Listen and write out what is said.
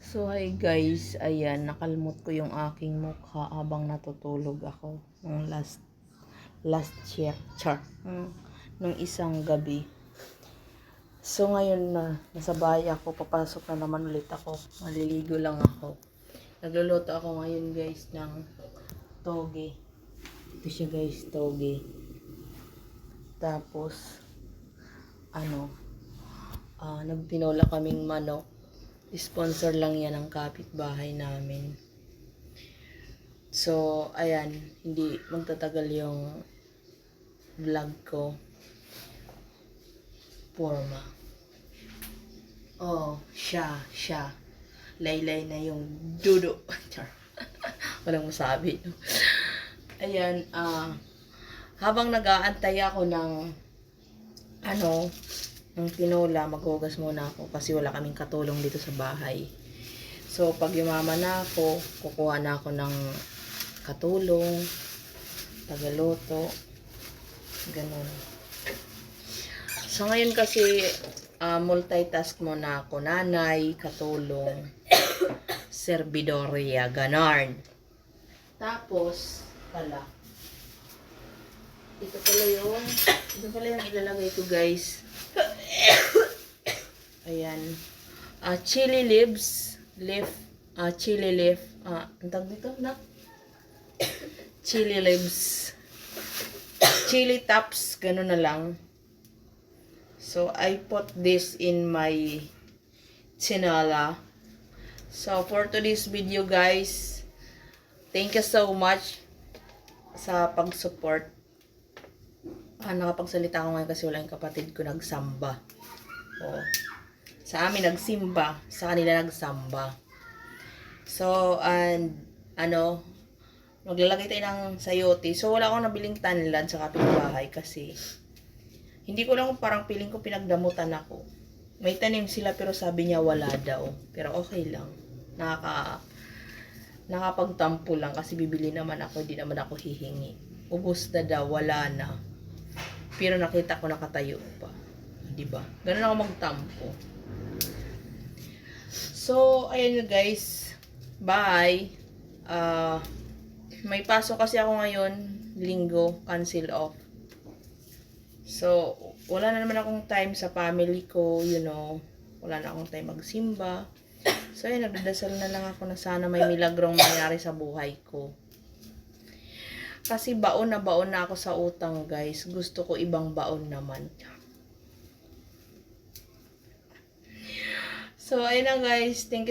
So hi guys, ayan, nakalmot ko yung aking mukha habang natutulog ako nung last nung isang gabi. So ngayon na nasa bahay ako, papasok na naman ulit ako. Maliligo lang ako. Nagluluto ako ngayon guys ng toge. Ito siya guys, toge. Tapos nagtinola kaming manok. Sponsor lang yan ng kapitbahay namin. So, ayan, hindi magtatagal yung vlog ko. Forma. Oh, siya. Laylay na yung dudo. Walang masabi. No? Ayan, habang nag-aantay ako ng ng tinola, maghugas muna ako kasi wala kaming katulong dito sa bahay. So, pag yumama na ako, kukuha na ako ng katulong, tagaluto, ganun. So, ngayon kasi, multitask muna ako, nanay, katulong, servidorya, ganon. Tapos, ito pala yung ilalagay ko guys. Ayan. Chili leaf, ang tawag dito na? Chili leaves. Chili tops, gano'n na lang. So, I put this in my tinola. So, for today's video guys, thank you so much sa pag-support. Nakapagsalita ako ngayon kasi wala yung kapatid ko nagsamba. Oh. Sa amin nagsimba, sa kanila nagsamba. So, maglalagay tayo ng sayote. So, wala akong nabiling tanlad sa kapitbahay kasi hindi ko lang, parang feeling ko pinagdamutan ako. May tanim sila pero sabi niya wala daw. Pero okay lang. Nakapagtampo lang kasi bibili naman ako, hindi naman ako hihingi. Ubus na daw, wala na. Pero nakita ko nakatayo pa. Diba? Ganun ako magtampo. So, ayan guys. Bye. May pasok kasi ako ngayon. Linggo. Cancel off. So, wala na naman akong time sa family ko. You know. Wala na akong time magsimba. So, ayan. Nagdadasal na lang ako na sana may milagrong mangyari sa buhay ko. Kasi baon na ako sa utang, guys. Gusto ko ibang baon naman. So, ayun na guys. Thank you.